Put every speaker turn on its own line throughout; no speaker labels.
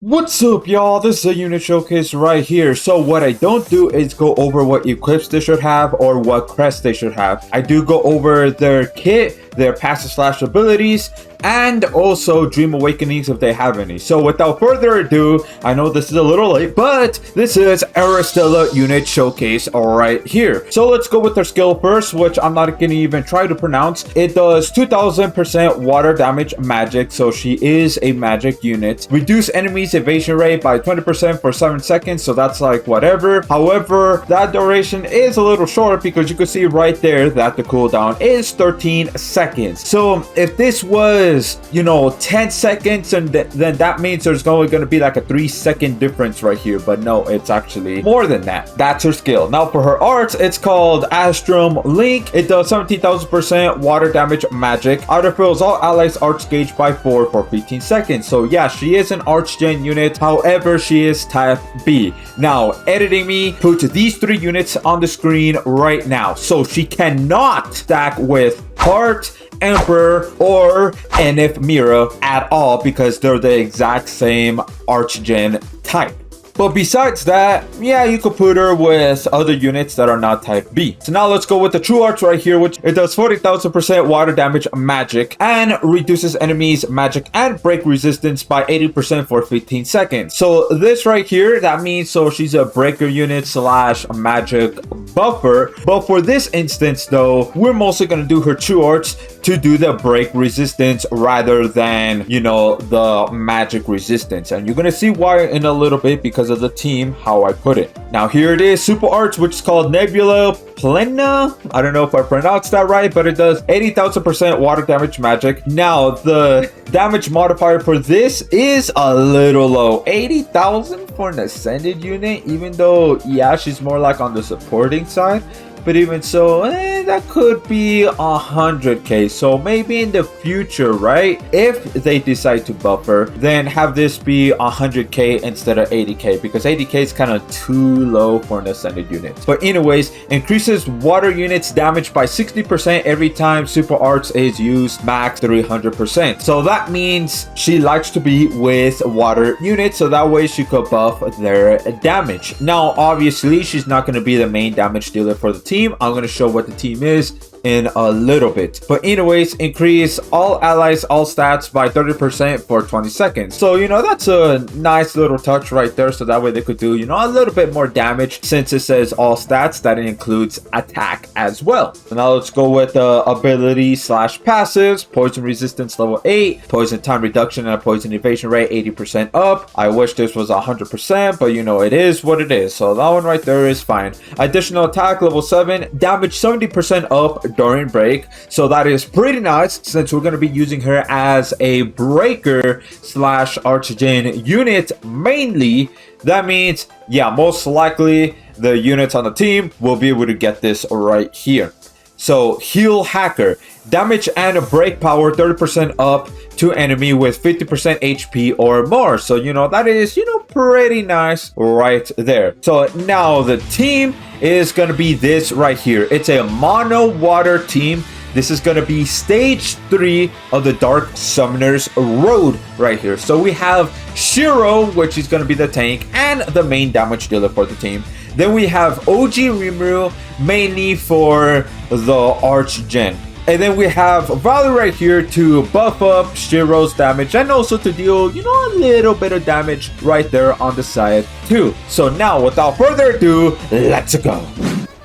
What's up, y'all? This is a unit showcase right here. So what I don't do is go over what equips they should have or what crest they should have. I do go over their kit, their passive / abilities, and also dream awakenings if they have any. So without further ado, I know this is a little late, but this is Aristela unit showcase right here. So let's go with their skill first, which I'm not gonna even try to pronounce. It does 2000% water damage magic, so she is a magic unit. Reduce enemies evasion rate by 20% for 7 seconds, so that's like whatever. However, that duration is a little short because you can see right there that the cooldown is 13 seconds. So if this was 10 seconds, and then that means there's only going to be like a 3-second difference right here, but no, it's actually more than that. That's her skill. Now for her arts, it's called Astrum Link. It does 17,000% water damage magic. Autofills all allies arch gauge by 4 for 15 seconds. So yeah, she is an arch gen unit, however she is type B. Now editing me put these 3 units on the screen right now, so she cannot stack with Heart, Emperor, or NF Mira at all because they're the exact same Archgen type. But besides that, yeah, you could put her with other units that are not type B. So now let's go with the true arts right here, which it does 40,000% water damage magic and reduces enemies magic and break resistance by 80% for 15 seconds. So this right here, that means so she's a breaker unit / magic buffer. But for this instance though, we're mostly going to do her true arts to do the break resistance rather than, the magic resistance. And you're going to see why in a little bit because of the team, how I put it. Now here it is, super arts, which is called Nebula Plena. I don't know if I pronounced that right, but it does 80,000% water damage magic. Now the damage modifier for this is a little low, 80,000 for an ascended unit, even though yeah, she's more like on the supporting side. But even so, that could be 100k. So maybe in the future, right? If they decide to buffer, then have this be 100k instead of 80k, because 80k is kind of too low for an ascended unit. But anyways, increases water units damage by 60% every time super arts is used, max 300%. So that means she likes to be with water units, so that way she could buff their damage. Now, obviously, she's not going to be the main damage dealer for the team. I'm going to show what the team is in a little bit. But anyways, increase all allies all stats by 30% for 20 seconds. So that's a nice little touch right there, so that way they could do a little bit more damage. Since it says all stats, that includes attack as well. So now let's go with the ability / passives. Poison resistance level 8, poison time reduction and poison evasion rate 80% up. I wish this was 100%, but it is what it is, so that one right there is fine. Additional attack level 7, damage 70% up during break, so that is pretty nice since we're going to be using her as a breaker / archgen unit mainly. That means yeah, most likely the units on the team will be able to get this right here. So heal hacker, damage and break power 30% up to enemy with 50% HP or more. So that is pretty nice right there. So now the team is gonna be this right here. It's a mono water team. This is going to be stage 3 of the Dark Summoner's Road right here. So we have Shiro, which is going to be the tank and the main damage dealer for the team. Then we have OG Rimuru, mainly for the Arch Gen. And then we have Valor right here to buff up Shiro's damage and also to deal, a little bit of damage right there on the side too. So now, without further ado, let's go.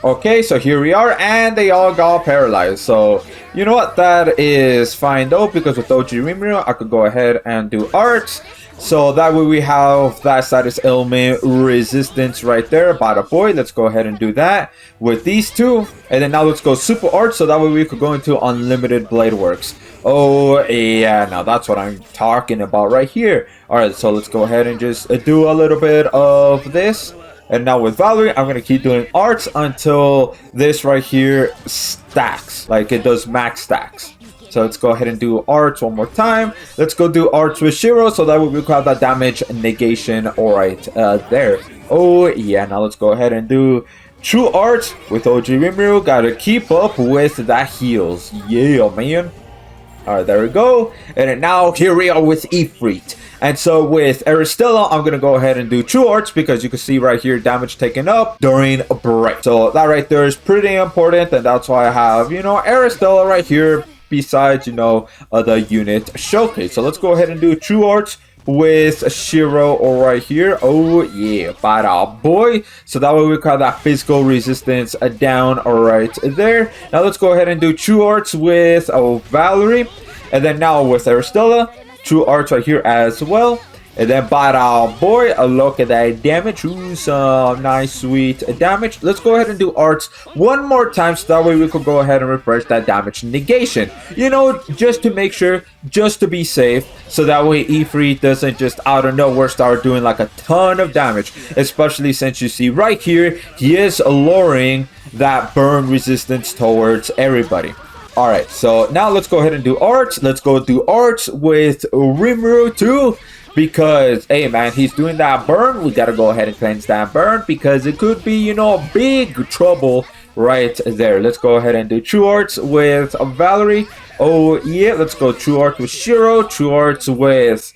Okay, so here we are, and they all got paralyzed. So, you know what? That is fine though, because with OG Rimuru, I could go ahead and do arts. So that way we have that status element resistance right there. Bada boy, let's go ahead and do that with these 2. And then now let's go super art, so that way we could go into unlimited blade works. Oh yeah, now that's what I'm talking about right here. Alright, so let's go ahead and just do a little bit of this. And now with Valerie, I'm going to keep doing arts until this right here stacks. Like it does max stacks. So let's go ahead and do arts one more time. Let's go do arts with Shiro, so that way we can have that damage negation right there. Oh yeah, now let's go ahead and do true arts with OG Rimuru. Gotta keep up with that heals. Yeah, man. All right, there we go. And then now here we are with Ifrit. And so with Aristela, I'm going to go ahead and do True Arts because you can see right here damage taken up during a break. So that right there is pretty important, and that's why I have, you know, Aristela right here besides, you know, the unit showcase. So let's go ahead and do True Arts with Shiro right here. Oh yeah, bada boy. So that way we got that physical resistance down right there. Now let's go ahead and do True Arts with Valerie. And then now with Aristela, True Arts right here as well. And then bada boy, a look at that damage. Ooh, some nice sweet damage. Let's go ahead and do arts one more time so that way we could go ahead and refresh that damage negation. You know, just to make sure, just to be safe, so that way Ifrit doesn't just out of nowhere start doing like a ton of damage. Especially since you see right here, he is lowering that burn resistance towards everybody. Alright, so now let's go ahead and do arts. Let's go do arts with Rimuru too. Because, hey man, he's doing that burn. We gotta go ahead and cleanse that burn because it could be, you know, big trouble right there. Let's go ahead and do True Arts with Valerie. Oh yeah, let's go True Arts with Shiro. True Arts with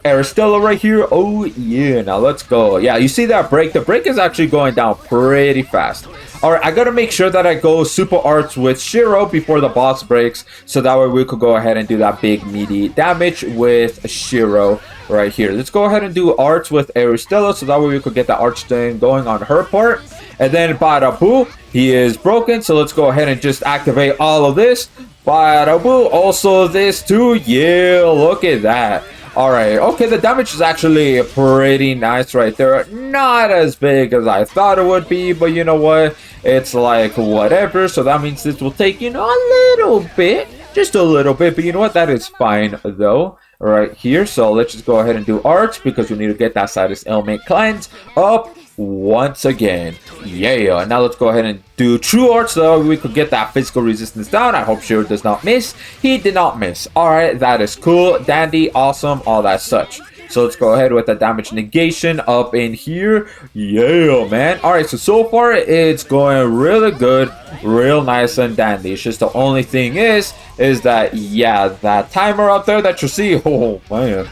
Aristela right here. Oh yeah, now let's go. Yeah, you see that break? The break is actually going down pretty fast. Alright, I gotta make sure that I go super arts with Shiro before the boss breaks, so that way we could go ahead and do that big meaty damage with Shiro right here. Let's go ahead and do arts with Aristela, so that way we could get the arch thing going on her part. And then bada boo, he is broken, so let's go ahead and just activate all of this. Bada boo, also this too. Yeah, look at that. Alright, okay, the damage is actually pretty nice right there. Not as big as I thought it would be, but you know what? It's like whatever, so that means this will take, you know, a little bit. Just a little bit, but you know what? That is fine, though, right here. So let's just go ahead and do arts because we need to get that Sidus Ailment cleanse up once again. Yeah, now let's go ahead and do True Arts so we could get that physical resistance down. I hope Shiro does not miss. He did not miss. Alright, that is cool, dandy, awesome, all that such. So let's go ahead with the damage negation up in here. Yeah, man. Alright, so far it's going really good, real nice and dandy. It's just the only thing is that, yeah, that timer up there that you see, oh man.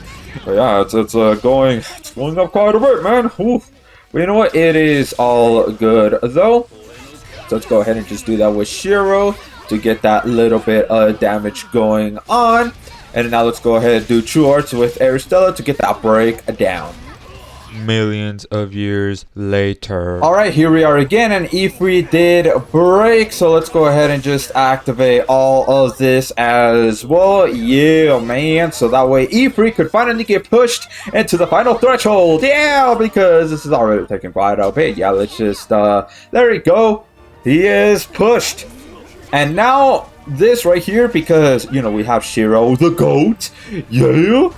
Yeah, it's going up quite a bit, man. Oof. But you know what? It is all good, though. So let's go ahead and just do that with Shiro to get that little bit of damage going on. And now let's go ahead and do True Arts with Aristela to get that break down.
Millions of years later.
Alright, here we are again, and Ifrit did break, so let's go ahead and just activate all of this as well. Yeah, man, so that way Ifrit could finally get pushed into the final threshold. Yeah, because this is already taking quite a bit. Yeah, let's just, there we go. He is pushed. And now this right here, because, you know, we have Shiro the GOAT. Yeah.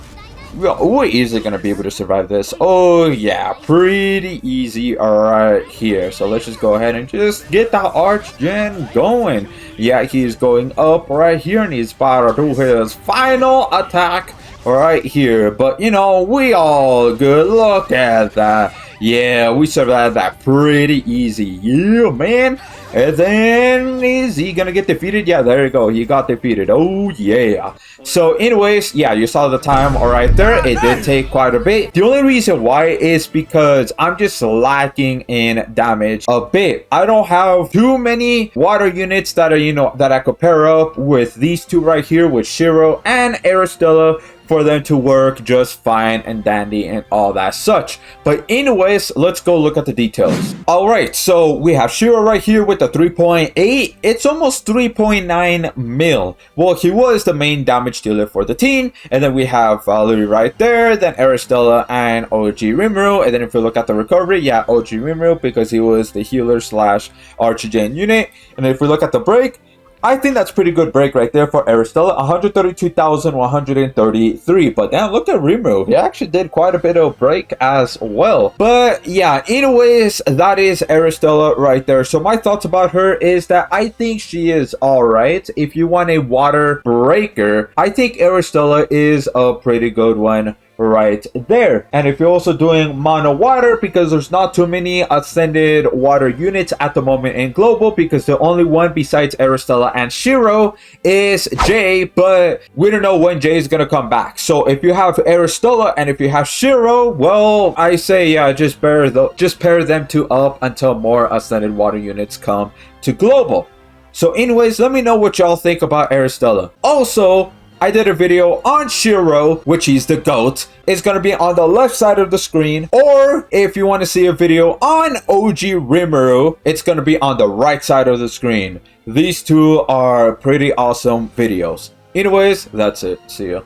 We're easily going to be able to survive this. Oh, yeah. Pretty easy right here. So let's just go ahead and just get the Archgen going. Yeah, he's going up right here. And he's about to do his final attack right here. But, you know, we all good. Look at that. Yeah, we survived that pretty easy. Yeah, man. And then, is he gonna get defeated? Yeah, there you go. He got defeated. Oh, yeah. So, anyways, yeah, you saw the time right there. It did take quite a bit. The only reason why is because I'm just lacking in damage a bit. I don't have too many water units that are, you know, that I could pair up with these two right here with Shiro and Aristela for them to work just fine and dandy and all that such. But anyways, let's go look at the details. Alright, so we have Shiro right here with the 3.8. It's almost 3.9 mil. Well, he was the main damage dealer for the team. And then we have Valerie right there, then Aristela and OG Rimuru. And then if you look at the recovery, yeah, OG Rimuru because he was the healer slash Archgen unit. And if we look at the break, I think that's pretty good break right there for Aristela, 132,133. But then look at Rimuru. He actually did quite a bit of break as well. But yeah, anyways, that is Aristela right there. So my thoughts about her is that I think she is alright. If you want a water breaker, I think Aristela is a pretty good one right there. And if you're also doing mono water, because there's not too many ascended water units at the moment in global, because the only one besides Aristela and Shiro is Jay, but we don't know when Jay is gonna come back. So if you have Aristela and if you have Shiro, well, I say yeah, just pair them two up until more ascended water units come to global. So anyways, let me know what y'all think about Aristela. Also, I did a video on Shiro, which he's the GOAT. It's going to be on the left side of the screen. Or if you want to see a video on OG Rimuru, it's going to be on the right side of the screen. These two are pretty awesome videos. Anyways, that's it. See ya.